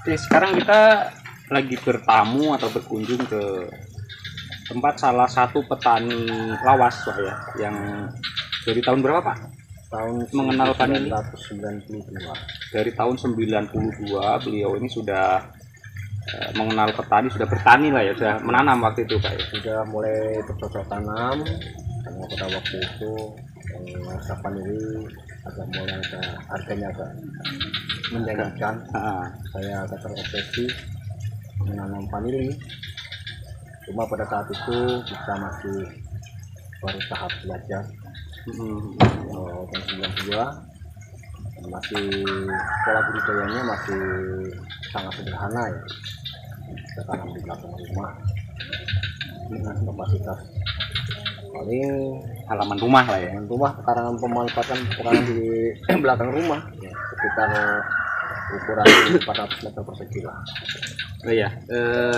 Oke, sekarang kita lagi bertamu atau berkunjung ke tempat salah satu petani lawas, Pak ya, yang dari tahun berapa, Pak? Tahun Mengenal vanili? 1992. Dari tahun 92 beliau ini sudah mengenal petani, sudah bertani lah ya, sudah menanam waktu itu, Pak ya. Sudah mulai bercocok tanam karena pada waktu itu vanili agak mulai harganya agak menjanjikan. Saya agak terobsesi menanam vanili. Cuma pada saat itu kita masih baru tahap belajar. Tahun 92 masih pola budidayanya masih sangat sederhana ya. Kita tanam di belakang rumah dengan kapasitas paling Halaman rumah lah ya. dengan rumah, pekarangan pemanfaatan pekarangan di belakang rumah ya, sekitar ukuran 400 meter persegi lah. Oh iya,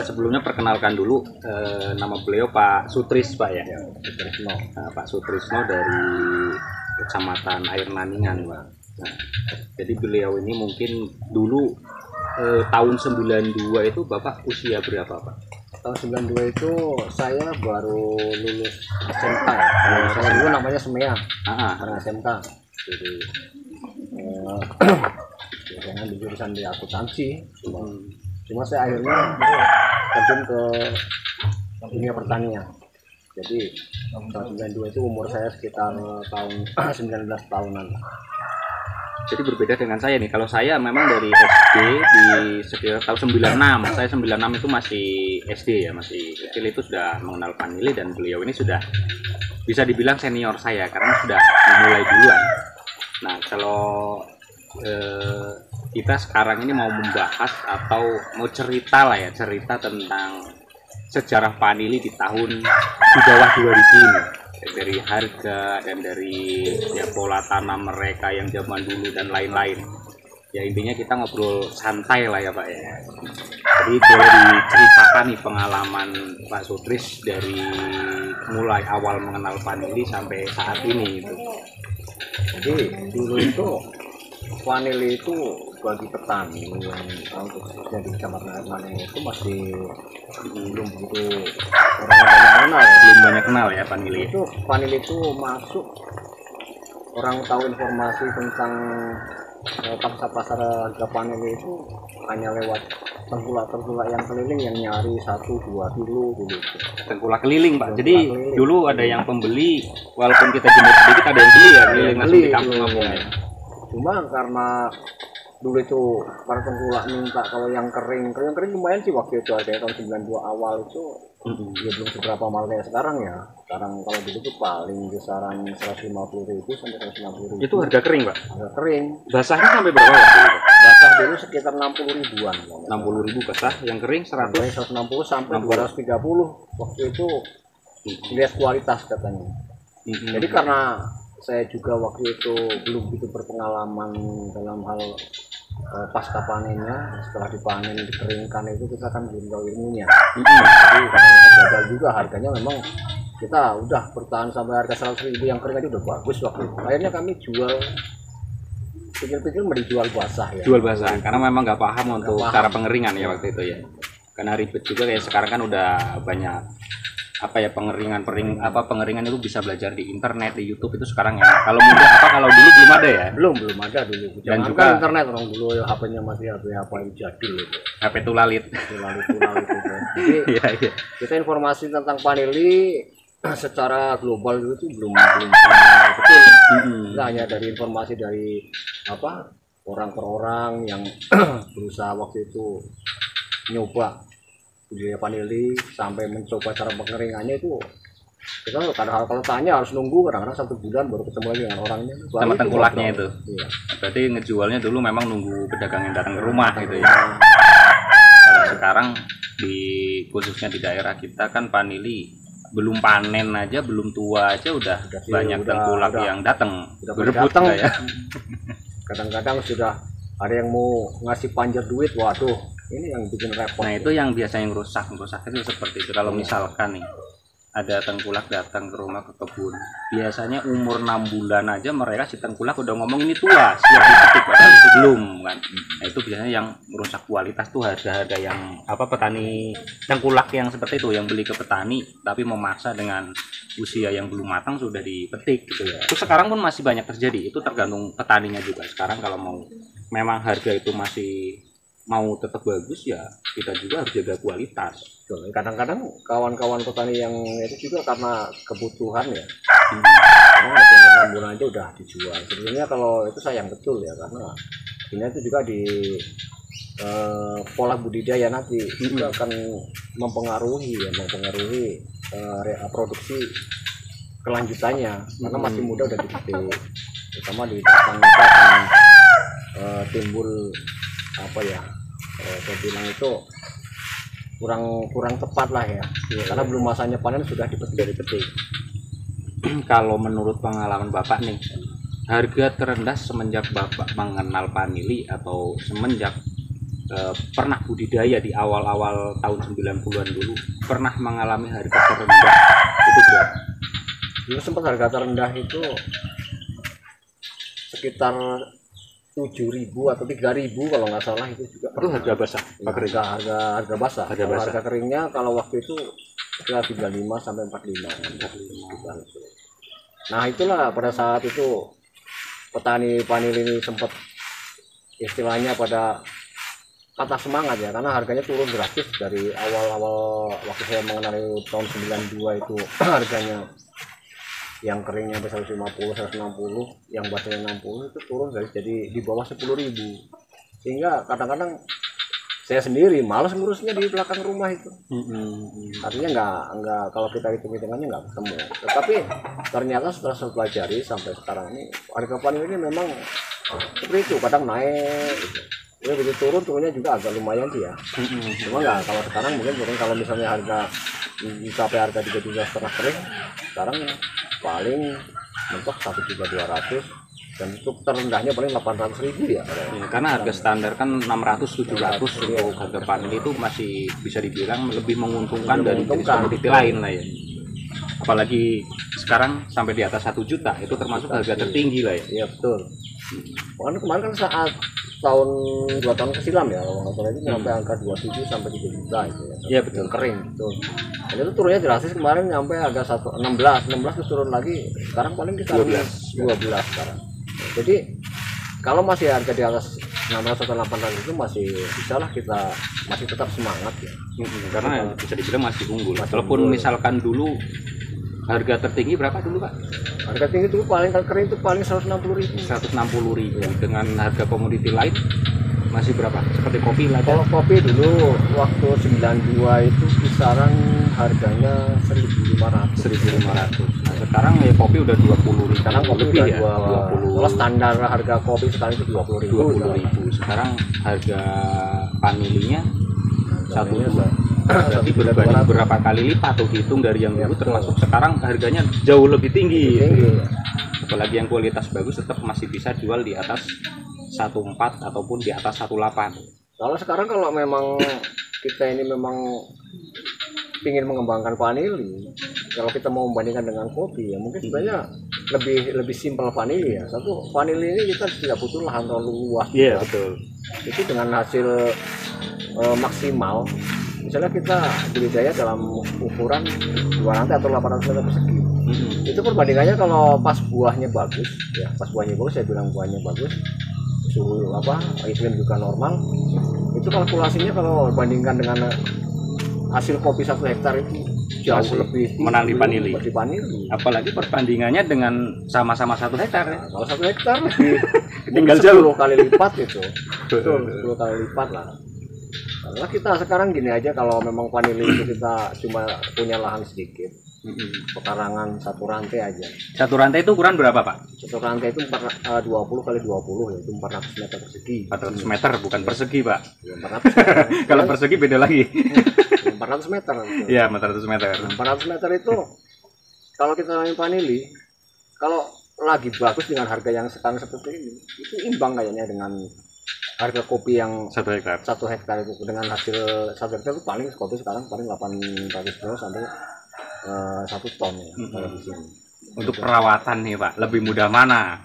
sebelumnya perkenalkan dulu nama beliau Pak Sutris, Pak ya. Sutrisno. Pak Sutrisno dari Kecamatan Air Naningan, Pak. Nah, jadi beliau ini mungkin dulu tahun 92 itu Bapak usia berapa, Pak? Tahun 92 itu saya baru lulus SMK ya. Kalau saya dulu namanya SMEA, karena SMK. Jadi jangan di jurusan di akuntansi. Cuma saya akhirnya terjun ke dunia pertanian. Jadi tahun 92 itu umur saya sekitar tahun 19 tahunan. Jadi berbeda dengan saya nih. Kalau saya memang dari SD di sekitar tahun 96. Saya 96 itu masih SD ya, masih kecil, itu sudah mengenal vanili, dan beliau ini sudah bisa dibilang senior saya karena sudah memulai duluan. Nah, kalau kita sekarang ini mau membahas atau mau cerita lah ya, cerita tentang sejarah vanili di tahun di bawah 2000 ini. Dari harga dan dari ya pola tanam mereka yang zaman dulu dan lain-lain. Ya intinya kita ngobrol santai lah ya, Pak ya. Jadi boleh diceritakan nih pengalaman Pak Sutris dari mulai awal mengenal vanili sampai saat ini itu. Jadi dulu itu vanili itu bagi petani yang untuk jadi Kecamatan Air Naningan itu masih belum begitu orang banyak kenal ya. Belum banyak kenal ya vanili. Itu vanili itu masuk, orang tahu informasi tentang pangsa pasar harga vanili itu hanya lewat tengkulak-tengkulak yang keliling yang nyari 1-2 kilo dulu. Tengkulak keliling, Pak. Jadi dulu ada yang pembeli, walaupun kita jemur sedikit ada yang beli ya, keliling langsung di kampung-kampung ya. Cuma karena dulu itu para tengkulak minta kalau yang kering lumayan sih waktu itu, harganya tahun 92 awal itu ya belum seberapa mahal kayak sekarang ya. Sekarang kalau dulu itu paling kisaran 150.000 sampai 160.000. Itu harga kering, Pak? Harga kering. Basahnya sampai berapa waktu itu? Basah dulu sekitar 60 ribuan. 60.000 basah, yang kering 160 sampai 230 waktu itu dilihat kualitas katanya. Jadi karena saya juga waktu itu belum begitu berpengalaman dalam hal pasca panennya, setelah dipanen dikeringkan itu kita kan belum tahu ilmunya. Jadi kadang-kadang gagal juga, harganya memang kita udah bertahan sampai harga 100.000 yang kering aja udah bagus waktu itu. Akhirnya kami jual, pikir-pikir mau dijual basah ya. Jual basah karena memang nggak paham untuk cara pengeringan ya waktu itu ya. Karena ribet juga kayak sekarang kan udah banyak apa ya pengeringan itu bisa belajar di internet, di YouTube itu sekarang ya. Kalau mudah kalau dulu belum ada ya? Belum ada dulu. Dan juga internet orang dulu ya, HP-nya masih HP apa yang jadul itu. HP tulalit. Tulalit itu. Jadi kita informasi tentang vanili secara global itu belum betul. Kita hanya dari informasi dari orang per orang yang berusaha waktu itu nyoba budidaya vanili sampai mencoba cara pengeringannya itu kita kadang kalau tanya harus nunggu kadang-kadang 1 bulan baru ketemu lagi dengan orangnya sama tengkulaknya itu. Iya. Berarti ngejualnya dulu memang nunggu pedagang yang datang ke rumah gitu ya. Kalau sekarang khususnya di daerah kita kan vanili belum panen aja, belum tua aja udah banyak tengkulak yang datang berebut ya. Kadang-kadang sudah ada yang mau ngasih panjer duit, waduh ini yang bikin repot. Nah itu yang biasanya rusak itu seperti itu. Kalau misalkan nih ada tengkulak datang ke rumah ke kebun, biasanya umur 6 bulan aja mereka si tengkulak udah ngomong ini tua siap dipetik, padahal itu belum kan. Nah itu biasanya yang merusak kualitas tuh harga-harga yang apa, petani tengkulak yang seperti itu yang beli ke petani tapi memaksa dengan usia yang belum matang sudah dipetik gitu ya. Itu sekarang pun masih banyak terjadi, itu tergantung petaninya juga. Sekarang kalau mau memang harga itu masih mau tetap bagus ya kita juga harus jaga kualitas. Kadang-kadang kawan-kawan petani yang itu juga karena kebutuhan ya, karena ada 6 bulan aja udah dijual. Sebenarnya kalau itu sayang betul ya, karena ini itu juga di pola budidaya nanti juga akan mempengaruhi produksi kelanjutannya, karena masih muda udah dipetik, terutama di batang itu akan timbul apa ya, saya bilang itu kurang tepat lah ya, karena belum masanya panen sudah dipetik. Kalau menurut pengalaman Bapak nih, harga terendah semenjak Bapak mengenal vanili atau semenjak pernah budidaya di awal-awal tahun 90-an dulu, pernah mengalami harga terendah itu berapa? Dulu sempat harga terendah itu sekitar 7.000 atau 3.000 kalau nggak salah, itu juga itu harga basah, harga basah. Harga keringnya kalau waktu itu sekitar 35 sampai 45. Nah itulah pada saat itu petani vanili ini sempat istilahnya pada patah semangat ya, karena harganya turun drastis dari awal-awal waktu saya mengenal tahun 92 itu harganya yang keringnya sampai 150, 160, yang basahnya 60 itu turun jadi di bawah 10.000, sehingga kadang-kadang saya sendiri malas ngurusnya di belakang rumah itu. Artinya nggak kalau kita hitung-hitungannya nggak ketemu. Tetapi ternyata setelah saya pelajari sampai sekarang ini harga vanili ini memang seperti itu, kadang naik gitu. Ini begitu turunnya juga agak lumayan sih ya. Cuma nggak kalau sekarang mungkin kalau misalnya harga mencapai harga 3.500 setengah kering, sekarang paling mentok 1.200.000 dan untuk terendahnya paling 800.000 ya. Karena harga standar kan 600-700 untuk harga vanili itu masih bisa dibilang lebih menguntungkan dari komoditi lain lah ya. Apalagi sekarang sampai di atas 1 juta itu termasuk harga tertinggi lah ya. Iya betul. Kemarin kan saat tahun 2 tahun kesilam ya, kalau nggak salah itu sampai angka 27 sampai 3 juta itu ya. Iya betul, kering betul. Dan itu turunnya drastis kemarin sampai harga 16 itu turun lagi, sekarang paling kita 12 sekarang. Jadi kalau masih harga di atas 600 atau 800 itu masih bisa lah, kita masih tetap semangat ya. Karena bisa dibilang masih unggul. Walaupun misalkan dulu harga tertinggi berapa dulu Pak? Harga tinggi itu paling kering itu paling 160.000. 160.000 ya. Dengan harga komoditi lain masih berapa? Seperti kopi lah. Kalau kopi dulu waktu 92 itu kisaran harganya 1.500. Nah, sekarang ya kopi udah 20.000. Sekarang kopi lebih udah ya. 20. Kalau standar harga kopi sekarang itu 20.000. Sekarang harga vanilinya berarti berbanding berapa kali lipat tuh, dihitung dari yang dulu termasuk sekarang harganya jauh lebih tinggi. Apalagi yang kualitas bagus tetap masih bisa jual di atas 14 ataupun di atas 18. Kalau sekarang kalau memang kita ini memang ingin mengembangkan vanili, kalau kita mau membandingkan dengan kopi ya mungkin sebenarnya lebih simpel vanili ya. Satu, vanili ini kita tidak butuh lahan terlalu luas. Iya betul. Itu dengan hasil maksimal, misalnya kita budidaya dalam ukuran 2 rantai atau 800 meter persegi. Itu perbandingannya kalau pas buahnya bagus ya, saya bilang buahnya bagus, suhu iklim juga normal, itu kalkulasinya kalau bandingkan dengan hasil kopi 1 hektar itu jauh lebih menang di vanili. Apalagi perbandingannya dengan sama-sama 1 hektar ya. Kalau 1 hektar lebih tinggal jauh 10 kali lipat itu. Betul, 10 kali lipat lah. Karena kita sekarang gini aja, kalau memang vanili itu kita cuma punya lahan sedikit, pekarangan 1 rantai aja. 1 rantai itu ukuran berapa Pak? 1 rantai itu 20 kali 20 yaitu 400 meter persegi. 400 meter bukan persegi Pak. Ya, 400 meter. Kalau persegi beda lagi. 400 meter. Iya 400 meter. 400 meter itu kalau kita main vanili, kalau lagi bagus dengan harga yang sekarang seperti ini, itu imbang kayaknya dengan harga kopi yang 1 hektar. 1 hektar itu. Dengan hasil 1 hektar itu paling kopi sekarang paling 800 kilo sampai 1 ton ya kalau di sini. Untuk perawatan nih Pak, lebih mudah mana?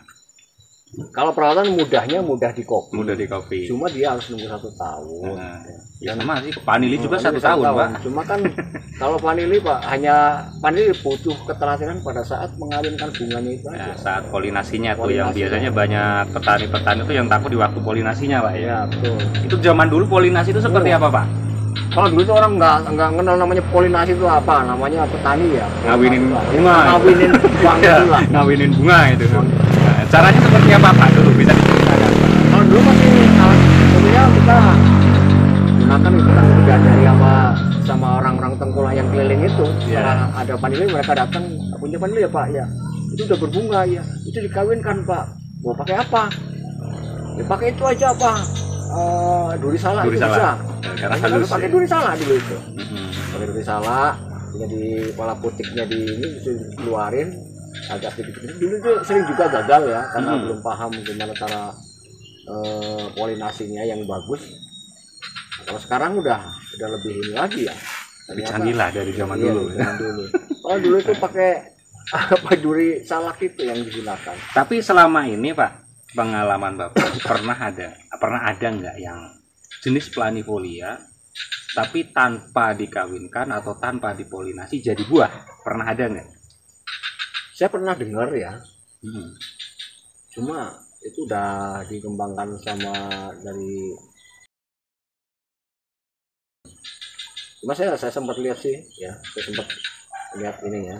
Kalau perawatan mudah di kopi. Mudah di kopi. Cuma dia harus nunggu 1 tahun. Ya sama sih, vanili juga 1 tahun Pak. Cuma kan kalau vanili Pak, vanili butuh ketelitian pada saat mengawinkan bunganya itu. Ya, saat polinasinya tuh yang biasanya banyak petani-petani itu yang takut di waktu polinasinya Pak ya. Ya betul. Itu zaman dulu polinasi itu seperti apa Pak? Kalau dulu itu orang nggak kenal namanya polinasi itu apa, namanya petani ya. Ngawinin bunga. Ngawinin bunga lah. Ngawinin bunga itu. Nah, caranya seperti apa Pak dulu bisa diceritakan? Kalau dulu masih sebenarnya kita gunakan itu kan udah dari sama orang-orang tengkulak yang keliling itu. Setelah ada vanili mereka datang, punya vanili ya Pak ya. Itu udah berbunga ya. Itu dikawinkan Pak. Mau pakai apa? Ya pakai itu aja Pak. Duri salak itu bisa. Karena halus pakai duri salak dulu itu. Pakai duri salak, jadi kepala putiknya itu keluarin agak sedikit. Dulu itu sering juga gagal ya karena belum paham gimana cara polinasinya yang bagus. Kalau sekarang udah lebih ini lagi ya. Lebih canggih lah dari zaman dulu. Zaman dulu. Kalau dulu itu pakai duri salak itu yang digunakan. Tapi selama ini Pak, pengalaman Bapak pernah ada nggak yang jenis planifolia tapi tanpa dikawinkan atau tanpa dipolinasi jadi buah? Pernah ada nggak? Saya pernah dengar ya. Cuma itu udah dikembangkan cuma saya sempat lihat sih ya, saya sempat lihat ini ya.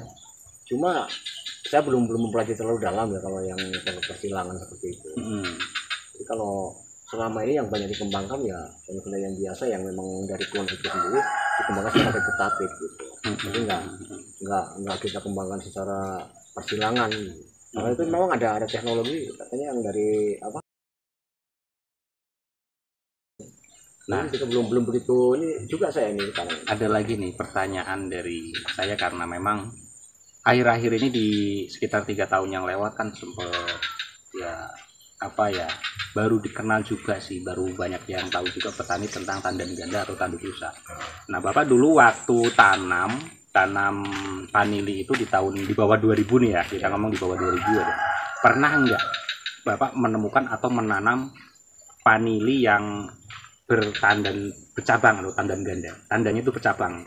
Cuma saya belum mempelajari terlalu dalam ya kalau yang persilangan seperti itu. Jadi kalau selama ini yang banyak dikembangkan ya penelitian yang biasa yang memang dari pohon itu sendiri dikembangkan secara vegetatif gitu. Jadi nggak kita kembangkan secara persilangan. Karena itu memang ada teknologi katanya yang dari apa? Nah, kita belum begitu ini juga saya ini sekarang. Ada lagi nih pertanyaan dari saya karena memang akhir-akhir ini di sekitar 3 tahun yang lewat kan sempat baru dikenal juga sih, baru banyak yang tahu juga petani tentang tandan ganda atau tanduk rusa. Nah Bapak dulu waktu tanam vanili itu di bawah 2000 nih ya, kita ngomong di bawah 2000 ya. Pernah enggak Bapak menemukan atau menanam vanili yang bercabang atau tandan ganda? Tandannya itu bercabang.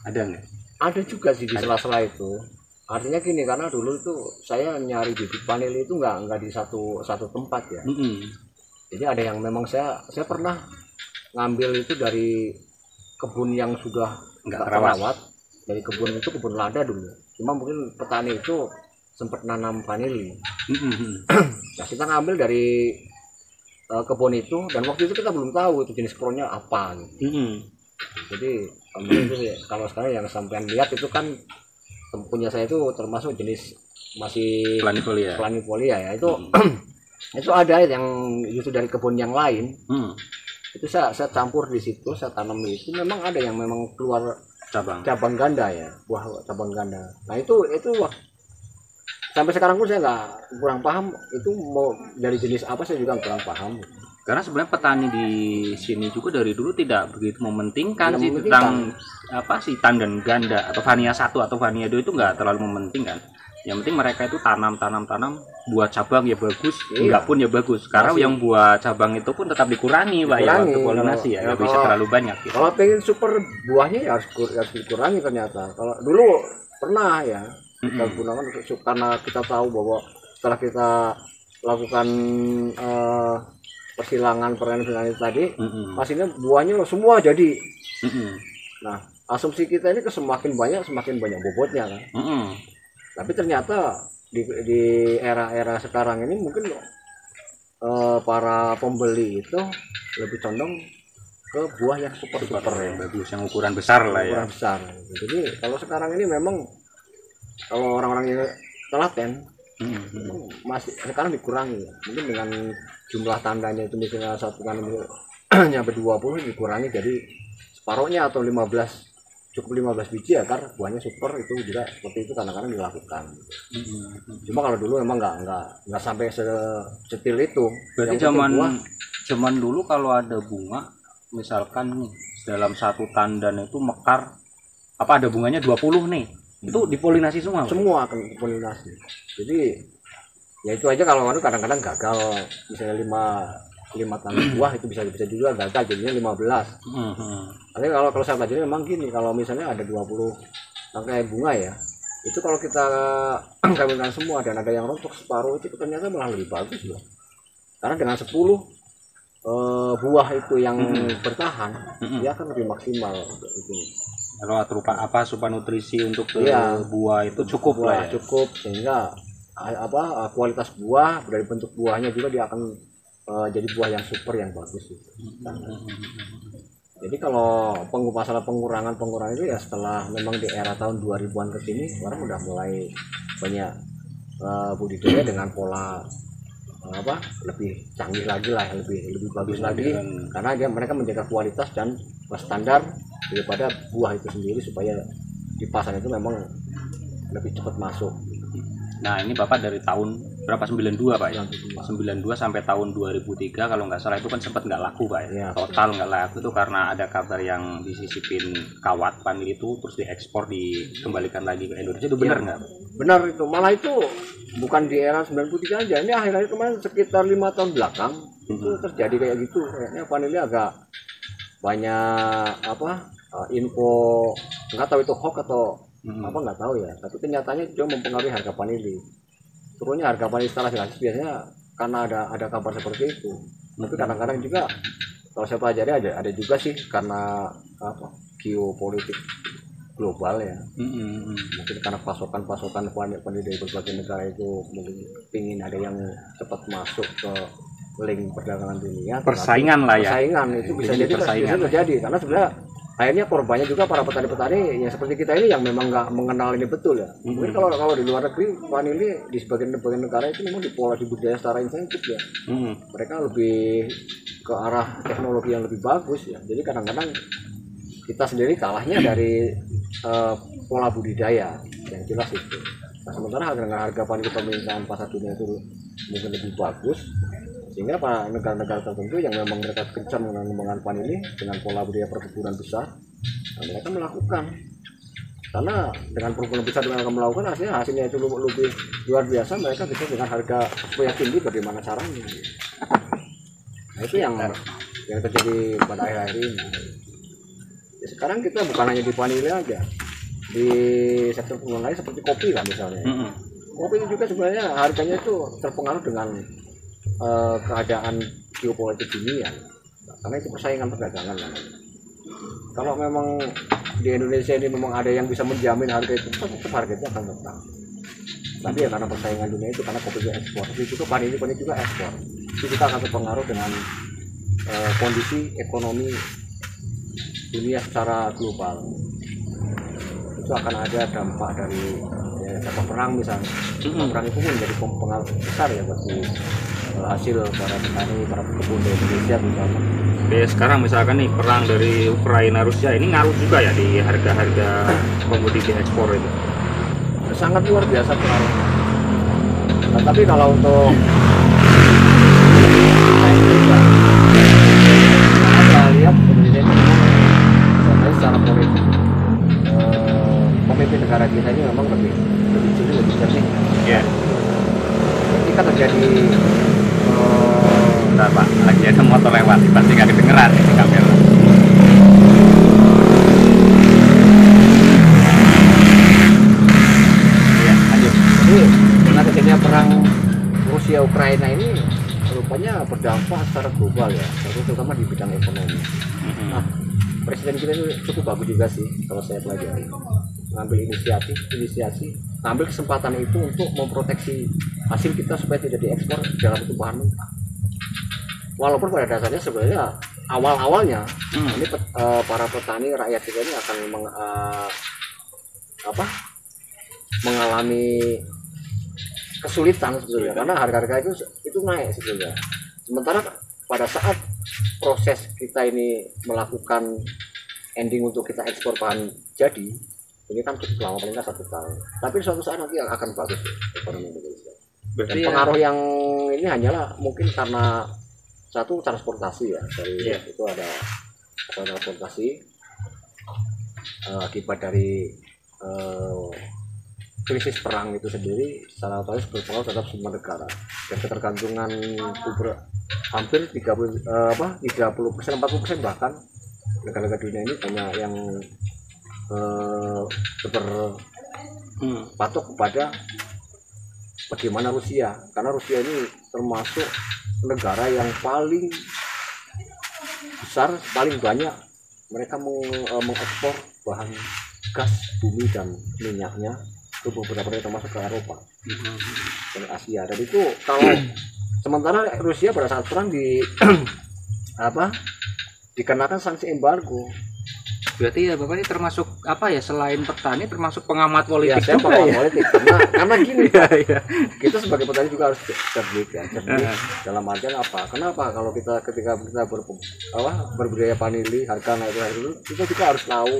Ada enggak? Ada juga sih di sela-sela itu. Artinya gini, karena dulu itu saya nyari bibit vanili itu nggak di satu tempat ya. Jadi ada yang memang saya pernah ngambil itu dari kebun yang sudah nggak terawat. Dari kebun itu kebun lada dulu. Cuma mungkin petani itu sempat nanam vanili. Nah kita ngambil dari kebun itu dan waktu itu kita belum tahu itu jenis kronnya apa. Jadi kalau sekarang yang sampean lihat itu kan punya saya itu termasuk jenis masih planifolia ya itu. Itu ada yang itu dari kebun yang lain. Itu saya campur di situ, saya tanam itu memang ada yang memang keluar cabang ganda ya, buah cabang ganda. Nah itu sampai sekarang pun saya kurang paham itu mau dari jenis apa, saya juga kurang paham. Karena sebenarnya petani di sini juga dari dulu tidak begitu mementingkan sih tentang tandan ganda atau vania 1 atau vania 2 itu nggak terlalu mementingkan. Yang penting mereka itu tanam buah cabang ya bagus, enggak pun ya bagus. Karena yang buah cabang itu pun tetap dikurangi Pak ya waktu polinasi ya, nggak bisa terlalu banyak gitu. Kalau pengen super buahnya ya harus dikurangi ternyata. Kalau dulu pernah ya kita gunakan karena kita tahu bahwa setelah kita lakukan persilangan itu tadi, pastinya buahnya semua jadi. Nah, asumsi kita ini semakin banyak bobotnya kan. Tapi ternyata di era sekarang ini mungkin para pembeli itu lebih condong ke buah yang super yang bagus, yang ukuran besar lah ya. Ukuran besar. Jadi kalau sekarang ini memang kalau orang-orang yang telaten masih sekarang dikurangi ya. Mungkin dengan jumlah tandanya itu misalnya satu tanam nyampe 20 dikurangi jadi separuhnya atau 15 biji agar buahnya super, itu juga seperti itu kadang-kadang dilakukan. Cuma kalau dulu memang nggak sampai setil itu. Berarti zaman dulu kalau ada bunga misalkan nih dalam satu tandan itu mekar apa ada bunganya 20 nih, itu dipolinasi semua? Semua akan dipolinasi. Jadi ya itu aja, kalau kadang-kadang gagal, misalnya 5 tangkai buah itu bisa juga gagal jadinya 15. Tapi kalau saya pelajari memang gini, kalau misalnya ada 20 tangkai bunga ya, itu kalau kita kawinkan semua dan ada yang rontok separuh, itu ternyata malah lebih bagus loh. Karena dengan 10 buah itu yang bertahan, dia akan lebih maksimal itu. Kalau rupa apa asupan nutrisi untuk buah itu cukup lah ya? Cukup, sehingga kualitas buah dari bentuk buahnya juga dia akan jadi buah yang super, yang bagus gitu. Jadi kalau masalah pengurangan itu ya setelah memang di era tahun 2000-an ke sini, orang udah mulai banyak budidaya dengan pola lebih canggih lagi lah, lebih bagus lagi, karena mereka menjaga kualitas dan standar daripada buah itu sendiri, supaya di pasar itu memang lebih cepat masuk. Nah ini Bapak dari tahun berapa, 92 Pak ya? 92 sampai tahun 2003 kalau nggak salah, itu kan sempat nggak laku Pak ya? Total nggak laku itu karena ada kabar yang disisipin kawat panil itu terus diekspor, dikembalikan lagi ke Indonesia. Itu benar nggak? Benar itu, malah itu bukan di era 93 aja, ini akhir-akhir kemarin sekitar 5 tahun belakang itu terjadi kayak gitu. Kayaknya panilnya agak banyak info, nggak tahu itu hoax atau nggak tahu ya, tapi kenyataannya juga mempengaruhi harga vanili. Turunnya harga vanili setelah jelas biasanya karena ada kabar seperti itu. Tapi kadang-kadang juga kalau saya pelajari ada juga sih karena geopolitik global ya. Mungkin karena pasokan vanili dari berbagai negara itu mungkin ingin ada yang cepat masuk ke link perdagangan dunia. Persaingan lah ya. Persaingan itu bisa jadi terjadi, karena sebenarnya akhirnya korbannya juga para petani-petani yang seperti kita ini yang memang nggak mengenal ini betul ya. Mungkin kalau di luar negeri vanili di sebagian negara itu memang diolah di budidaya secara intensif ya. Mereka lebih ke arah teknologi yang lebih bagus ya. Jadi kadang-kadang kita sendiri kalahnya dari pola budidaya yang jelas itu. Nah, sementara harga vanili permintaan pasar dunia itu mungkin lebih bagus, sehingga para negara-negara tertentu yang memang mereka kencang mengembangkan vanili dengan pola budaya perkebunan besar, mereka melakukan. Karena dengan perkebunan besar mereka melakukan, hasilnya itu lebih luar biasa, mereka bisa dengan harga yang tinggi. Bagaimana caranya? Nah, itu yang terjadi pada akhir-akhir ini. Ya, sekarang kita bukan hanya di vanili aja, di sektor perkebunan lain seperti kopi lah misalnya. Kopi itu juga sebenarnya harganya itu terpengaruh dengan keadaan geopolitik dunia, karena itu persaingan perdagangan. Kalau memang di Indonesia ini memang ada yang bisa menjamin harga itu, tetap harga itu akan tetap. Tapi ya karena persaingan dunia itu, karena kopi juga ekspor, itu juga vanili juga ekspor, itu juga akan terpengaruh dengan kondisi ekonomi dunia secara global. Itu akan ada dampak dari perang misalnya. Perang itu pun menjadi pengaruh besar ya bagi hasil para petani, para pekebun di Indonesia misalnya. Oke, sekarang misalkan nih perang dari Ukraina Rusia ini ngaruh juga ya di harga-harga komoditi ekspor itu? Sangat luar biasa pengaruh. Nah, tapi kalau untuk saya lihat Indonesia ini secara politik pemimpin negara kita ini memang lebih jeli, lebih jernih. Ketika terjadi Pak, lagi ada motor lewat, pasti nggak kedengeran ini kamera. Ya, lanjut. Jadi dengan terjadinya perang Rusia Ukraina ini rupanya berdampak secara global ya, terutama di bidang ekonomi. Nah, presiden kita ini cukup bagus juga sih kalau saya pelajari, mengambil inisiasi, mengambil kesempatan itu untuk memproteksi hasil kita supaya tidak diekspor dalam bentuk bahan mentah. Walaupun pada dasarnya sebenarnya awal-awalnya ini para petani rakyat kita ini akan mengalami kesulitan sebetulnya, karena harga-harga itu naik sebetulnya. Sementara pada saat proses kita ini melakukan ending untuk kita ekspor bahan jadi, ini kan cukup lama, paling nggak 1 tahun. Tapi suatu saat nanti akan bagus ekonomi Indonesia. Dan pengaruh yang ini hanyalah mungkin karena satu transportasi ya, dari itu ada transportasi. akibat dari krisis perang itu sendiri secara otomatis berpengaruh terhadap semua negara, dan ketergantungan hampir 30%, 40% bahkan negara-negara dunia ini banyak yang berpatok kepada bagaimana Rusia, karena Rusia ini termasuk negara yang paling besar, paling banyak mereka mengekspor bahan gas bumi dan minyaknya ke beberapa negara termasuk ke Eropa dan Asia. Dan itu kalau sementara Rusia pada saat perang dikenakan sanksi embargo. Berarti ya Bapak ini termasuk selain petani termasuk pengamat politik ya, saya juga pengamat ya? politik karena gini kita sebagai petani juga harus cerdik dalam artian apa, kenapa kalau ketika kita berbudaya panili harga naik dulu, kita juga harus tahu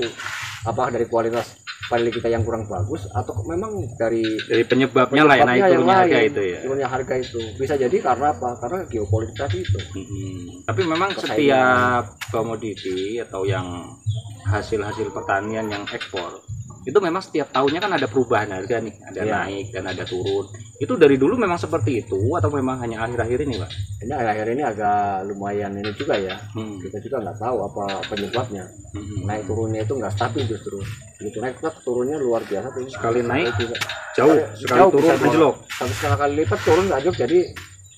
apakah dari kualitas panili kita yang kurang bagus atau memang dari penyebabnya lah ya naik turunnya harga itu ya. Turunnya harga itu bisa jadi karena apa? Karena geopolitik tadi itu. Tapi memang setiap komoditi atau yang hasil pertanian yang ekspor itu memang setiap tahunnya kan ada perubahan harga nih, ada naik dan ada turun. Itu dari dulu memang seperti itu atau memang hanya akhir-akhir ini, Pak? Ini akhir-akhir ini agak lumayan ini juga ya. Kita juga nggak tahu apa penyebabnya. Naik turunnya itu nggak stabil justru. Begitu naik turunnya luar biasa. Sekali naik jauh, sekali turun anjlok. Satu kali lipat turun anjlok, jadi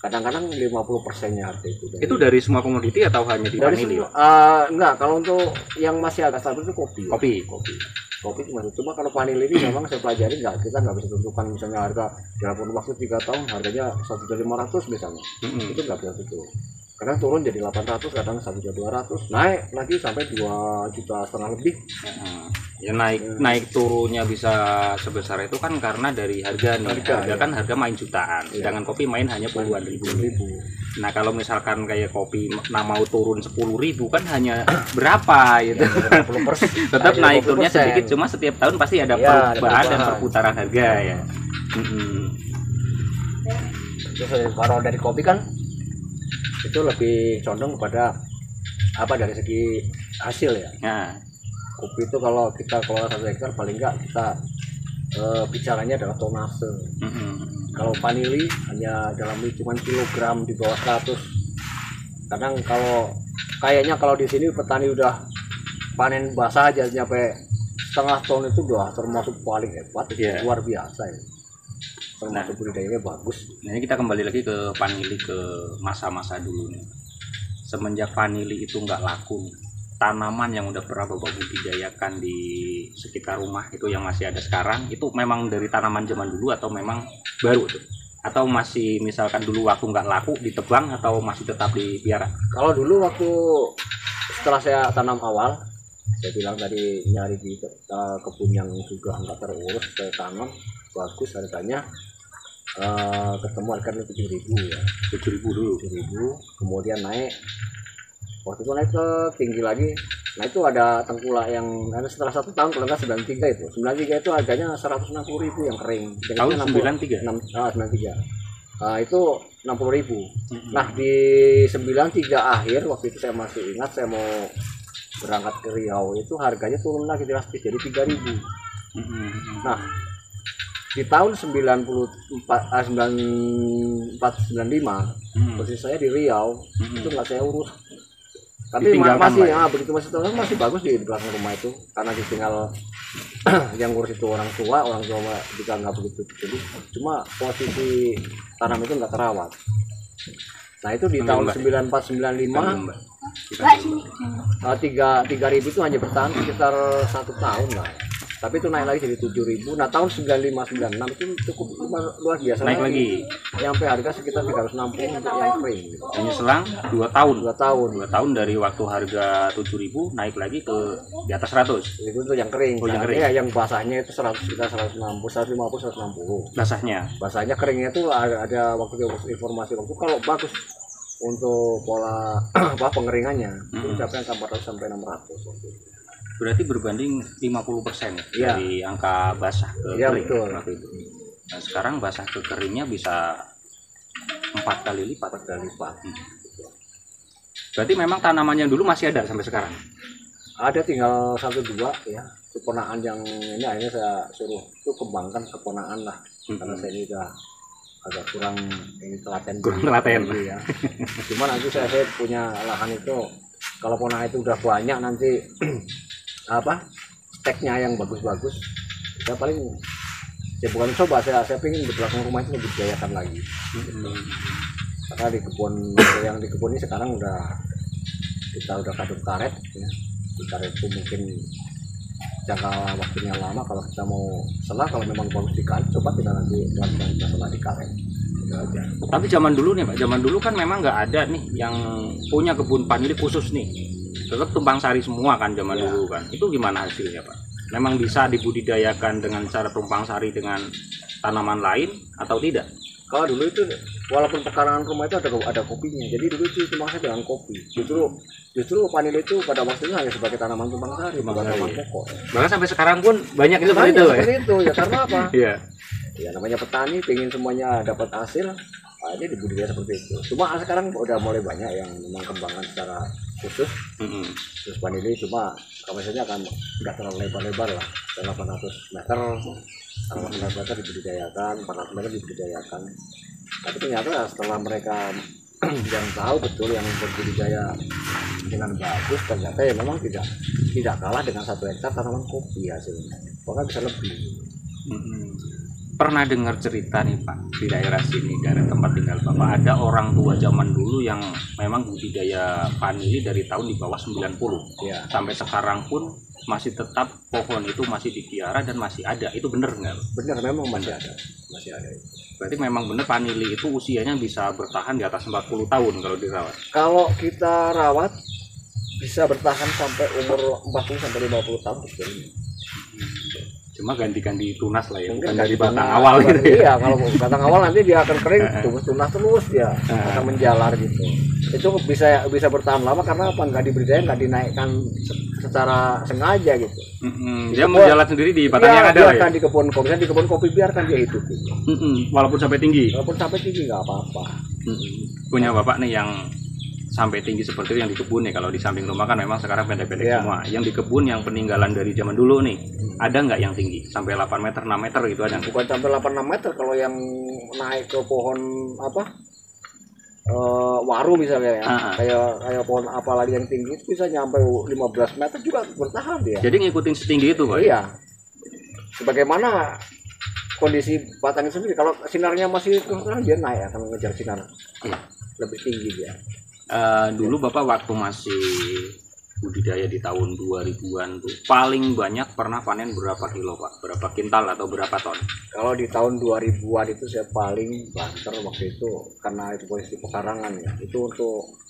kadang-kadang 50%-nya harga itu. Itu dari semua komoditi atau hanya di vanili? Enggak, kalau untuk yang masih agak stabil itu kopi. Kopi cuma kalau vanili ini memang saya pelajari kita nggak bisa tentukan misalnya harga dalam kurun waktu 3 tahun harganya 1.500 misalnya. Itu nggak bisa tentu. Kadang turun jadi 800, kadang 1.200, naik lagi sampai 2,5 juta lebih. Ya naik turunnya bisa sebesar itu kan karena dari harga nih. Harga kan harga main jutaan, sedangkan kopi main hanya puluhan ribu. Nah kalau misalkan kayak kopi mau turun 10.000 kan hanya berapa gitu. Tetap naik turunnya sedikit, cuma setiap tahun pasti ada perubahan dan perputaran harga ya. Terus kalau dari kopi kan itu lebih condong kepada dari segi hasil ya. Kopi itu kalau kita kelola 1 hektar paling enggak kita bicaranya adalah tonase. Kalau vanili hanya dalam hitungan kilogram di bawah 100. Kadang kalau di sini petani udah panen basah aja nyampe setengah ton itu udah termasuk paling hebat, luar biasa ya. Termasuk budidayanya bagus. Nah ini kita kembali lagi ke vanili, ke masa-masa dulu nih. Semenjak vanili itu nggak laku nih, tanaman yang udah pernah Bapak budidayakan di sekitar rumah itu yang masih ada sekarang, itu memang dari tanaman zaman dulu atau memang baru tuh? Atau masih misalkan dulu waktu nggak laku ditebang atau masih tetap dipelihara? Kalau dulu waktu setelah saya tanam awal, saya bilang tadi nyari di kebun yang juga nggak terurus, saya tanam bagus harganya, ketemu harganya 7.000 ya. 7.000 dulu. 7.000, kemudian naik. Waktu itu naik ke tinggi lagi. Nah itu ada tengkulak yang setelah 1 tahun kalau nggak 93 itu. 93 itu harganya 160.000 yang kering. Tahun 93? 93. Itu 60.000. Nah di 93 akhir waktu itu saya masih ingat, saya mau berangkat ke Riau itu harganya turun lagi drastis jadi 3.000. Nah di tahun 94, 95 posisi saya di Riau itu nggak saya urus, tapi begitu masih bagus di belakang rumah itu karena ditinggal yang ngurus itu orang tua juga nggak begitu jadi, cuma posisi tanam itu nggak terawat. Nah itu di tahun 94 95 3.000 itu hanya bertahan sekitar 1 tahun lah. Tapi itu naik lagi jadi 7.000. Nah tahun 95 96 itu cukup luar biasa, naik lagi sampai harga sekitar 360 untuk yang kering gitu. Hanya selang 2 tahun. 2 tahun dari waktu harga 7.000 naik lagi ke di atas 100. Itu untuk yang kering. Ya, yang basahnya itu 100, sekitar 160, 150, 160. Basahnya keringnya itu ada waktu informasi waktu kalau bagus untuk pola pengeringannya itu mencapai 400 sampai 600 waktu itu. Berarti berbanding 50% dari angka basah ke kering. Betul. Nah, sekarang basah ke keringnya bisa 4 kali lipat. Berarti Berarti memang tanaman yang dulu masih ada sampai sekarang? Ada tinggal 1-2 ya. Keponaan yang ini akhirnya saya suruh itu kembangkan keponaan lah. Karena saya ini udah agak kurang ini telaten. Ya. Cuma nanti saya punya lahan itu, kalau ponaan itu udah banyak nanti apa steknya yang bagus-bagus, saya paling ya bukan coba, saya pengen di belakang rumah itu lebih dibudidayakan lagi. Karena di kebun yang di kebun ini sekarang kita udah kadung karet ya. Di karet itu mungkin jangka waktunya lama. Kalau kita mau selah, kalau memang bagus di karet, coba kita nanti lakukan kita selah di karet. Aja. Tapi zaman dulu nih Pak, zaman dulu kan memang nggak ada nih yang punya kebun vanili khusus nih. Tetap tumpang sari semua kan zaman dulu kan. Itu gimana hasilnya Pak? Memang bisa dibudidayakan dengan cara tumpang sari dengan tanaman lain atau tidak? Kalau dulu itu walaupun pekarangan rumah itu ada kopinya, jadi dulu itu cuma saya dengan kopi. Justru vanili itu pada waktunya hanya sebagai tanaman tumpang sari, bukan tanaman pokok. Bahkan sampai sekarang pun banyak itu seperti itu. Seperti itu ya, karena apa? Iya. Ya namanya petani pengen semuanya dapat hasil, dia dibudidaya seperti itu. Cuma sekarang udah mulai banyak yang memang kembangkan secara khusus. Terus vanili cuma kapasitasnya akan nggak terlalu lebar-lebar lah, 800 meter. 800 meter dibudidayakan, 400 meter dibudidayakan. Tapi ternyata setelah mereka yang tahu betul yang berbudidaya dengan bagus, ternyata ya memang tidak kalah dengan 1 hektar tanaman kopi hasilnya, bahkan bisa lebih. Pernah dengar cerita nih Pak, di daerah sini, daerah tempat tinggal Bapak, ada orang tua zaman dulu yang memang budidaya vanili dari tahun di bawah 90 ya. Sampai sekarang pun masih tetap pohon itu masih dipelihara dan masih ada. Itu benar nggak? Benar, memang masih ada. Berarti memang benar vanili itu usianya bisa bertahan di atas 40 tahun kalau dirawat. Kalau kita rawat bisa bertahan sampai umur 40 sampai 50 tahun sebenarnya. Cuma ganti-ganti tunas lah ya, mungkin bukan dari batang awal gitu ya. Iya, kalau batang awal nanti dia akan kering, tunas terus dia akan menjalar gitu. Itu bisa bertahan lama karena apa? Nggak dibudidaya, nggak dinaikkan secara sengaja gitu. Dia menjalar sendiri di batang yang ada ya. Di kebun kopi, di kebun kopi biarkan dia hidup. Walaupun sampai tinggi. Walaupun sampai tinggi nggak apa-apa. Punya Bapak nih yang sampai tinggi seperti itu yang di kebun nih. Kalau di samping rumah kan memang sekarang pendek-pendek semua. Yang di kebun yang peninggalan dari zaman dulu nih, ada nggak yang tinggi sampai 8 meter 6 meter gitu ada? Bukan sampai 8-6 meter. Kalau yang naik ke pohon apa waru misalnya ya, kayak pohon apa lagi yang tinggi itu bisa nyampe 15 meter juga bertahan dia. Jadi ngikutin setinggi itu Pak? Iya, sebagaimana kondisi batangnya sendiri. Kalau sinarnya masih kurang, dia naik akan mengejar sinar lebih tinggi dia. Dulu Bapak waktu masih budidaya di tahun 2000-an tuh paling banyak pernah panen berapa kilo Pak? Berapa kintal atau berapa ton? Kalau di tahun 2000-an itu saya paling banter waktu itu, karena itu posisi pekarangan ya. Itu untuk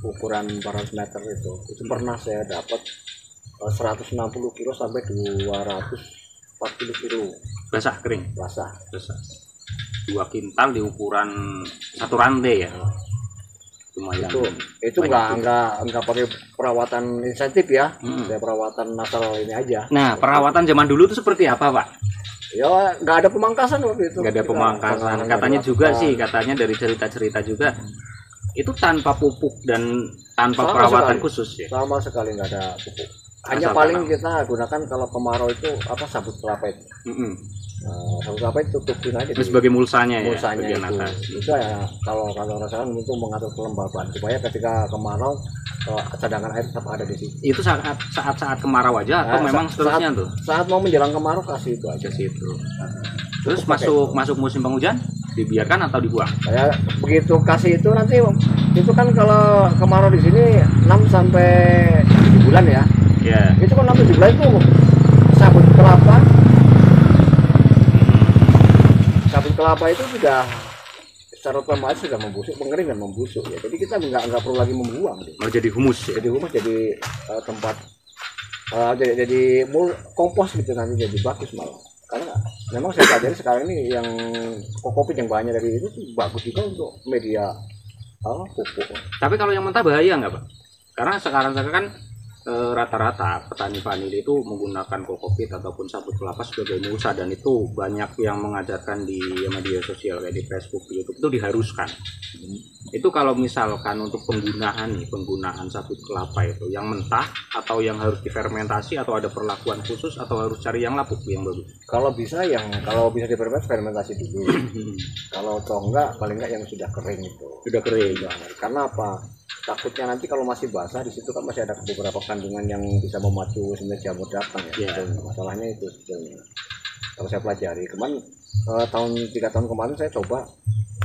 ukuran 400 meter itu pernah saya dapat 160 kilo sampai 240 kilo. Basah kering? Basah. 2 kintal di ukuran 1 rantai ya. Lumayan. Itu nggak pakai perawatan insentif ya. Saya perawatan asal ini aja. Nah, perawatan zaman dulu itu seperti apa Pak? Ya nggak ada pemangkasan waktu itu. Nggak ada pemangkasan. Katanya juga sih, katanya dari cerita-cerita juga itu tanpa pupuk dan tanpa perawatan khusus ya. Sama sekali nggak ada pupuk. Hanya paling kita gunakan kalau kemarau itu sabut kelapa itu. Sabut kelapa itu tutupin aja. Itu sebagai mulsanya ya. Mulsanya itu ya, kalau rasakan untuk mengatur kelembaban supaya ketika kemarau cadangan air tetap ada di situ. Itu saat kemarau aja atau memang seterusnya tuh? Saat mau menjelang kemarau kasih itu aja sih itu. Terus masuk musim penghujan dibiarkan atau dibuang? Saya begitu kasih itu nanti itu kan kalau kemarau di sini 6 sampai 7 bulan ya. Iya. Itu kan 6 7 bulan itu sabut kelapa itu sudah secara otomatis sudah membusuk, mengering dan membusuk ya. Jadi kita nggak perlu lagi membuang. Jadi humus ya? Jadi humus, jadi tempat jadi kompos gitu, nanti jadi bagus malah. Karena memang saya pelajari sekarang ini yang kokopit yang banyak dari itu bagus juga untuk media pupuk. Tapi kalau yang mentah bahaya nggak Pak? Karena sekarang kan rata-rata petani vanili itu menggunakan kokopit ataupun sabut kelapa sebagai mulsa, dan itu banyak yang mengajarkan di media sosial kayak di Facebook, di YouTube itu diharuskan. Itu kalau misalkan untuk penggunaan sabut kelapa itu yang mentah atau yang harus difermentasi, atau ada perlakuan khusus, atau harus cari yang lapuk yang bagus? Kalau bisa difermentasi dulu. Kalau enggak, paling enggak yang sudah kering itu. Sudah kering. Karena apa? Takutnya nanti kalau masih basah di situ kan masih ada beberapa kandungan yang bisa memacu sebenarnya jamur datang ya. Masalahnya itu sebetulnya. Kalau saya pelajari kemarin 3 tahun kemarin saya coba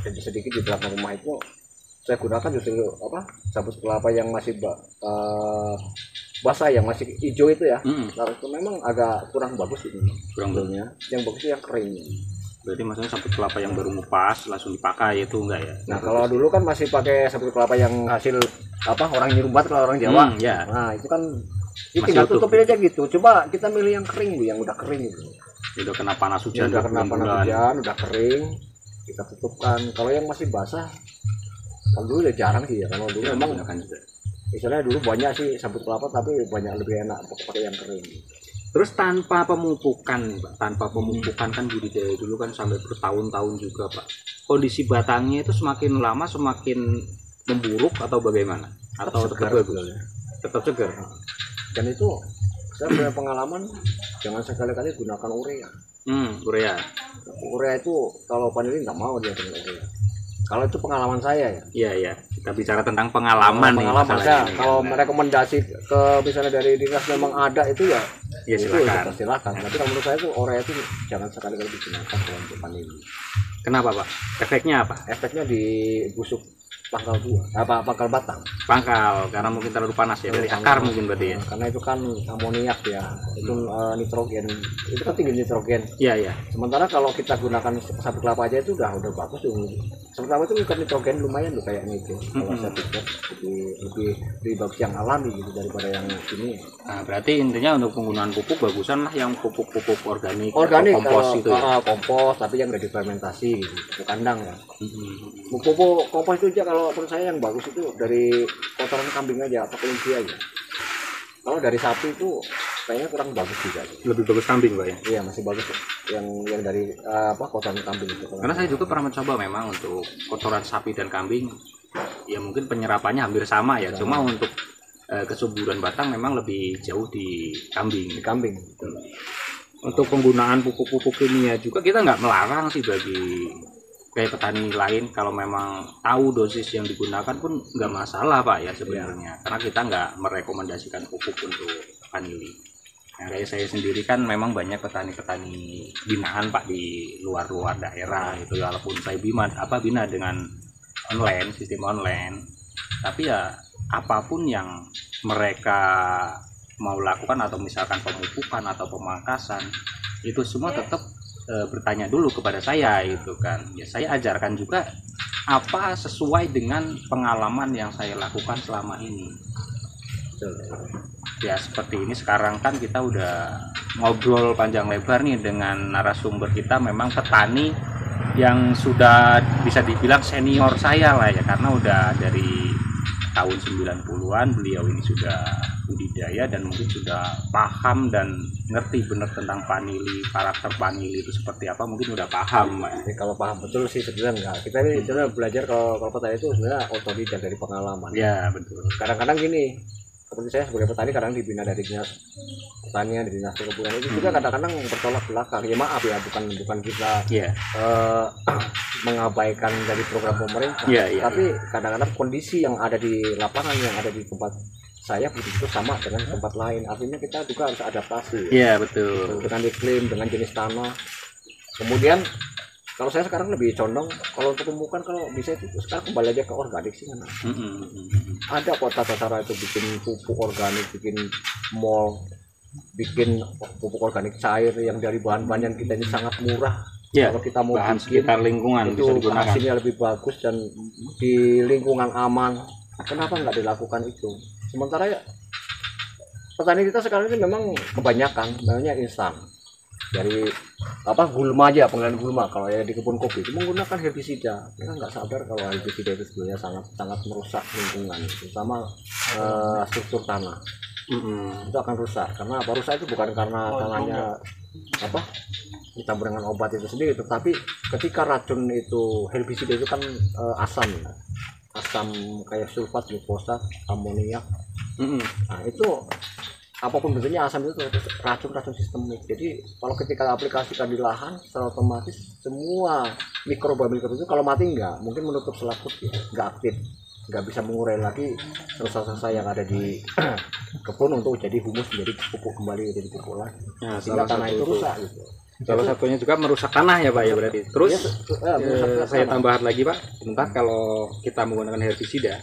sedikit di belakang rumah itu saya gunakan justru sabut kelapa yang masih basah, yang masih hijau itu ya. Nah, itu memang agak kurang bagus itu. Kurangnya yang bagus itu yang kering. Berarti maksudnya sabut kelapa yang baru ngupas langsung dipakai itu enggak ya? Nah, kalau dulu kan masih pakai sabut kelapa yang hasil orang nyirumbat, kalau orang Jawa. Ya. Nah, itu kan tinggal tutupin aja gitu. Coba kita milih yang kering, yang udah kering gitu. Udah kena panas hujan, udah kering, kita tutupkan. Kalau yang masih basah, kalau dulu ya jarang sih ya. Kalau dulu memang istilahnya dulu banyak sih sabut kelapa, tapi banyak lebih enak pakai yang kering. Terus tanpa pemupukan nih Pak, kan budidaya dulu kan sampai bertahun-tahun juga Pak. Kondisi batangnya itu semakin lama semakin memburuk atau bagaimana? Atau tetap bagus? Tetap segar. Dan itu saya punya pengalaman, jangan sekali-kali gunakan urea. Urea. Urea itu kalau vanili nggak mau dia dengan urea. Kalau itu pengalaman saya ya. Iya. Kita bicara tentang pengalaman nih. Kalau rekomendasi ke misalnya dari dinas memang ada itu ya silakan. Tapi kalau menurut saya itu urea itu jangan sekali-kali digunakan untuk vanili. Kenapa Pak? Efeknya apa? Efeknya di busuk pangkal buah, pangkal batang. Pangkal, karena mungkin terlalu panas ya, dari akar mungkin berarti ya. Karena itu kan amoniak ya, itu nitrogen, itu kan tinggi nitrogen. Iya. Sementara kalau kita gunakan sabut kelapa aja itu udah bagus tuh. Sabut kelapa itu bukan nitrogen lumayan tuh kayaknya itu. Kalau saya pikir lebih bagus yang alami gitu daripada yang ini. Nah, berarti intinya untuk penggunaan pupuk bagusan lah yang pupuk organik kompos itu ya? Kompos, tapi yang udah difermentasi gitu, pupuk kandang ya. Pupuk kompos itu aja kalau menurut saya yang bagus itu dari kotoran kambing aja atau kelinci aja. Kalau dari sapi itu kayaknya kurang bagus juga. Lebih bagus kambing Pak ya? Iya, masih bagus yang dari kotoran kambing itu. Karena saya juga pernah mencoba memang untuk kotoran sapi dan kambing, ya mungkin penyerapannya hampir sama ya. Cuma untuk kesuburan batang memang lebih jauh di kambing. Untuk penggunaan pupuk-pupuk kimia juga kita nggak melarang sih bagi kayak petani lain, kalau memang tahu dosis yang digunakan pun nggak masalah Pak ya sebenarnya. Karena kita nggak merekomendasikan pupuk untuk vanili. Nah, kayak saya sendiri kan memang banyak petani-petani binaan Pak di luar daerah itu, walaupun saya bina dengan sistem online, tapi ya apapun yang mereka mau lakukan, atau misalkan pemupukan atau pemangkasan, itu semua tetap bertanya dulu kepada saya itu kan. Ya saya ajarkan juga apa sesuai dengan pengalaman yang saya lakukan selama ini. Ya seperti ini sekarang kan kita udah ngobrol panjang lebar nih dengan narasumber kita, memang petani yang sudah bisa dibilang senior saya lah ya, karena udah dari tahun 90-an beliau ini sudah budidaya dan mungkin sudah paham dan ngerti benar tentang vanili, karakter vanili itu seperti apa, mungkin udah paham. Kalau paham betul sih sebenarnya enggak. Kita ini sebenarnya belajar kalau petani itu sebenarnya otodidak dari pengalaman. Ya betul. Kadang-kadang gini, seperti saya sebagai petani kadang dibina dari dinas pertanian, dari dinas perkebunan, itu juga kadang-kadang bertolak belakang. Ya maaf ya, bukan kita mengabaikan dari program pemerintah, tapi kadang-kadang kondisi yang ada di lapangan, yang ada di tempat saya begitu sama dengan tempat lain. Artinya kita juga harus adaptasi. Iya betul. Dengan iklim, dengan jenis tanah. Kemudian kalau saya sekarang lebih condong kalau untuk pemupukan, kalau bisa itu sekarang kembali aja ke organik sih kan. Ada kok tata cara itu bikin pupuk organik, bikin bikin pupuk organik cair yang dari bahan-bahan yang kita ini sangat murah. Ya, kalau kita mau bahan sekitar lingkungan itu hasilnya lebih bagus dan di lingkungan aman. Kenapa nggak dilakukan itu? Sementara ya petani kita sekarang ini memang kebanyakan namanya instan, dari gulma aja, penggunaan gulma. Kalau ya di kebun kopi itu menggunakan herbisida. Mereka nggak sadar kalau herbisida itu sebenarnya sangat merusak lingkungan, terutama struktur tanah. itu akan rusak. Karena apa rusak itu bukan karena tangannya apa dicampur dengan obat itu sendiri, tetapi ketika racun itu herbisida itu kan asam ya. Asam kayak sulfat, glukosa, amoniak. Nah itu apapun bentuknya asam itu racun sistemik. Jadi kalau ketika aplikasikan di lahan secara otomatis semua mikroba itu kalau mati enggak mungkin menutup selaput ya, enggak aktif, nggak bisa mengurai lagi sisa-sisa yang ada di kebun untuk jadi humus, menjadi pupuk kembali, jadi pupuk lagi. Nah, sehingga tanah itu rusak gitu. Salah satunya juga merusak tanah ya Pak ya berarti. Terus saya tambahan lagi Pak, sebentar kalau kita menggunakan herbisida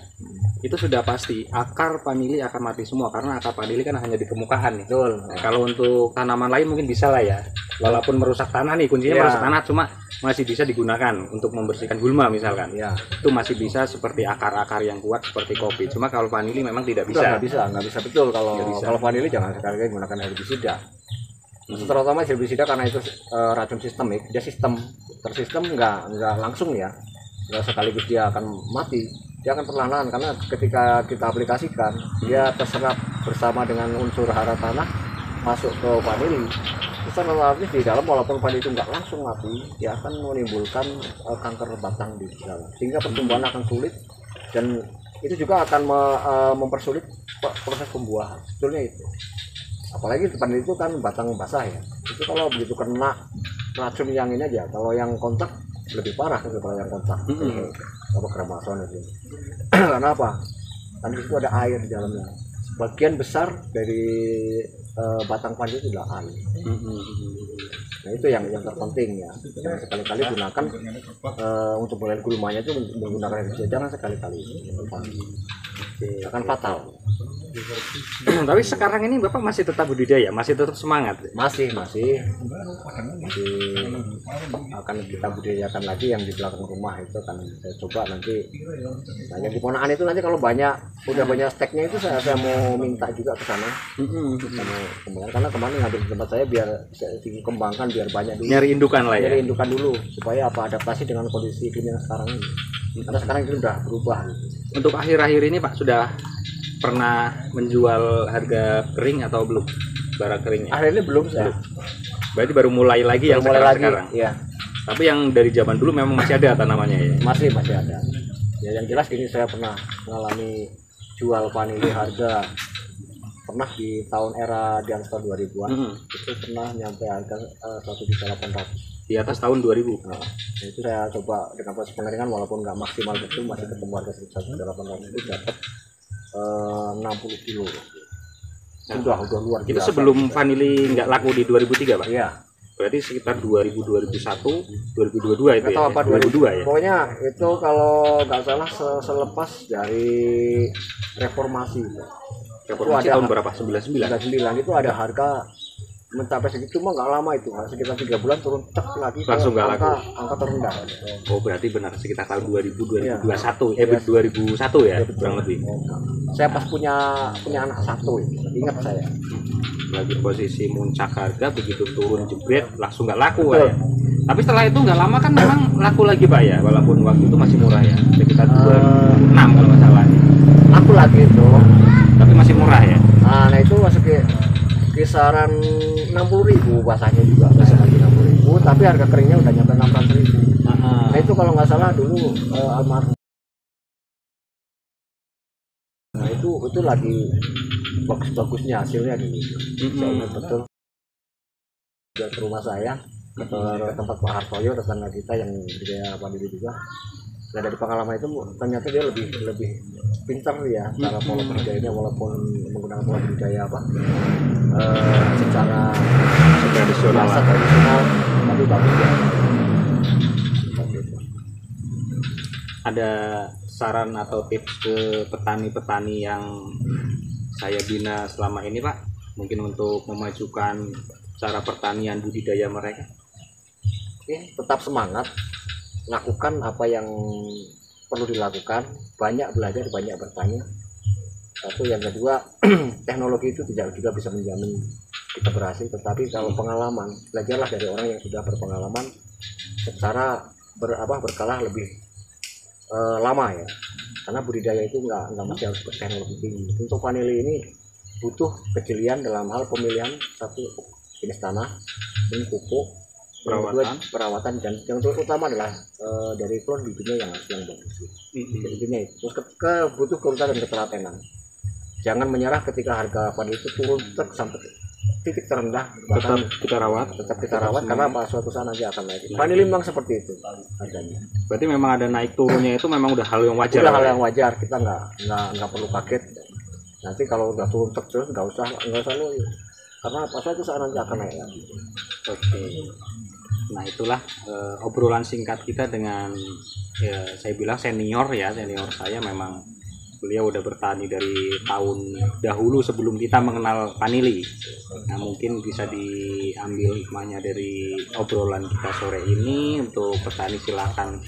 itu sudah pasti akar vanili akan mati semua karena akar vanili kan hanya di permukaan nih. Betul. Nah, kalau untuk tanaman lain mungkin bisa lah ya. Walaupun merusak tanah nih, kuncinya merusak tanah cuma masih bisa digunakan untuk membersihkan gulma misalkan. Ya. Itu masih bisa seperti akar-akar yang kuat seperti kopi. Cuma kalau vanili memang tidak bisa. Nggak bisa betul kalau vanili jangan sekali-kali menggunakan herbisida. Terutama herbisida karena itu racun sistemik, dia tersistem nggak langsung ya, nggak sekaligus dia akan mati, dia akan perlahan-lahan karena ketika kita aplikasikan dia terserap bersama dengan unsur hara tanah masuk ke vanili. Terus otomatis di dalam walaupun vanili itu nggak langsung mati, dia akan menimbulkan kanker batang di dalam, sehingga pertumbuhan akan sulit dan itu juga akan mempersulit proses pembuahan. Sebetulnya itu. Apalagi depan itu kan batang basah ya, itu kalau begitu kena racun yang ini aja, kalau yang kontak lebih parah daripada yang kontak apa kremason itu. Karena apa? Kan itu ada air di dalamnya, sebagian besar dari batang panji itu adalah air. Nah itu yang terpenting ya, jangan sekali-kali gunakan untuk mulai gulmanya itu menggunakan herbisida, jangan sekali-kali, akan fatal. Tapi sekarang ini Bapak masih tetap budidaya, masih tetap semangat? Masih akan kita budidayakan lagi yang di belakang rumah itu akan saya coba nanti. Nah, yang di ponakan itu nanti kalau udah banyak steknya itu saya mau minta juga ke sana. Karena kemarin ngambil di tempat saya biar dikembangkan biar banyak dulu. Nyari indukan lah ya. Nyari indukan dulu supaya adaptasi dengan kondisi iklim yang sekarang ini. Karena sekarang itu udah berubah. Untuk akhir-akhir ini Pak sudah pernah menjual harga kering atau belum? Barang keringnya? Akhirnya belum saya. Berarti baru mulai lagi yang sekarang. Iya. Tapi yang dari zaman dulu memang masih ada tanamannya ya? Masih ada. Ya yang jelas gini, saya pernah mengalami jual vanili harga pernah di tahun era di atas tahun 2000-an. Itu pernah nyampe harga 1.800. Di atas tahun 2000. Nah, itu saya coba dengan proses pengeringan walaupun nggak maksimal betul, masih ketemu harga 1.800 itu dapat 60 kilo. Udah luar biasa. Itu sebelum vanili nggak laku di 2003 Pak? Iya. Berarti sekitar 2000, 2001, 2022 itu ya? Apa 2002 ya? Pokoknya itu kalau nggak salah selepas dari reformasi. Reformasi tahun berapa? 99? 99 itu ada harga mencapai segitu mah nggak lama itu, sekitar 3 bulan turun cek lagi langsung nggak laku, angka terendah. Oh berarti benar sekitar tahun 2000 2021 2001 ya, kurang lebih. Saya pas punya anak satu ingat saya lagi posisi muncak harga, begitu turun jebret langsung nggak laku ya. Tapi setelah itu nggak lama kan memang laku lagi Pak ya, walaupun waktu itu masih murah ya, sekitar 2006 kalau nggak salah. Laku lagi itu, tapi masih murah ya. Nah itu masuk ke kisaran 60.000 basahnya juga, masih lagi 60.000, tapi harga keringnya udah nyampe 600.000. Nah itu kalau nggak salah dulu almarhum. Nah itu lagi bagus-bagusnya hasilnya dulu. Saya ingat betul ke rumah saya, ke tempat Pak Hartoyo, tetangga kita yang budidaya vanili juga. Nah dari pengalaman itu ternyata dia lebih pintar ya cara pola budidayanya, walaupun menggunakan pola budidaya secara tradisional, tapi bagus ya. Ada saran atau tips ke petani-petani yang saya bina selama ini Pak, mungkin untuk memajukan cara pertanian budidaya mereka? Oke, tetap semangat, lakukan apa yang perlu dilakukan, banyak belajar, banyak bertanya. Satu, yang kedua, teknologi itu tidak juga bisa menjamin kita berhasil, tetapi kalau pengalaman, belajarlah dari orang yang sudah berpengalaman secara berkala lebih lama ya, karena budidaya itu nggak mesti harus berteknologi tinggi. Untuk vanili ini butuh kejelian dalam hal pemilihan satu jenis tanah dan pupuk, perawatan dan yang terutama adalah dari klon bijinya yang bagus. Intinya itu. Terus butuh kerutan dan ketelatenan. Jangan menyerah ketika harga padi itu turun sampai titik terendah, bahkan tetap kita rawat karena suatu saat nanti akan naik. Vanili memang seperti itu harganya. Berarti memang ada naik turunnya, itu memang udah hal yang wajar. Udah hal yang wajar, kita nggak perlu kaget. Nanti kalau udah turun terus nggak usah lu, karena suatu saat nanti akan naik lagi. Oke. Nah itulah obrolan singkat kita dengan saya bilang senior saya. Memang beliau udah bertani dari tahun dahulu sebelum kita mengenal vanili. Nah mungkin bisa diambil hikmahnya dari obrolan kita sore ini. Untuk petani silakan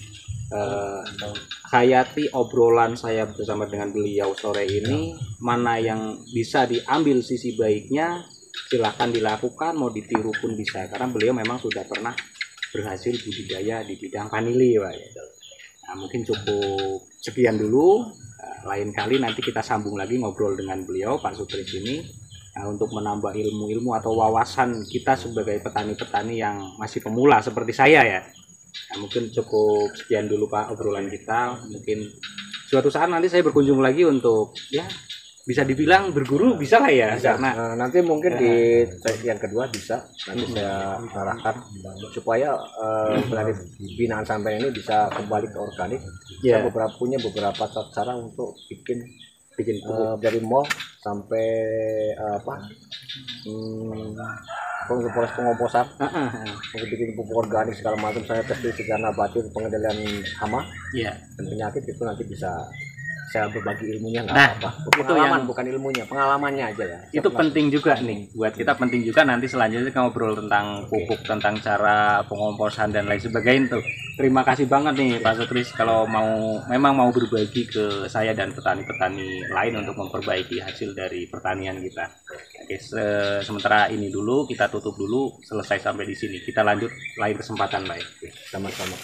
hayati obrolan saya bersama dengan beliau sore ini. Mana yang bisa diambil sisi baiknya silakan dilakukan, mau ditiru pun bisa, karena beliau memang sudah pernah berhasil budidaya di bidang vanili, Pak. Nah mungkin cukup sekian dulu. Lain kali nanti kita sambung lagi ngobrol dengan beliau, Pak Sutris ini, untuk menambah ilmu-ilmu atau wawasan kita sebagai petani-petani yang masih pemula seperti saya ya. Nah, mungkin cukup sekian dulu Pak obrolan kita. Mungkin suatu saat nanti saya berkunjung lagi untuk ya bisa dibilang berguru, bisa lah ya. Bisa. Karena nanti mungkin di yang kedua bisa nanti saya arahkan supaya dari binaan sampai ini bisa kembali ke organik. Saya punya beberapa cara untuk bikin dari mall sampai proses pengomposan, untuk bikin pupuk organik segala macam. Saya tes fisika nabati, pengendalian hama dan penyakit, itu nanti bisa saya berbagi ilmunya, nggak apa-apa. Pengalaman bukan ilmunya, pengalamannya aja ya. Itu penting juga nih buat kita, penting juga nanti selanjutnya kita ngobrol tentang pupuk, tentang cara pengomposan dan lain sebagainya tuh. Terima kasih banget nih Pak Sutris kalau memang mau berbagi ke saya dan petani-petani lain untuk memperbaiki hasil dari pertanian kita. Oke, sementara ini dulu kita tutup dulu, selesai sampai di sini. Kita lanjut lain kesempatan lain. Sama-sama.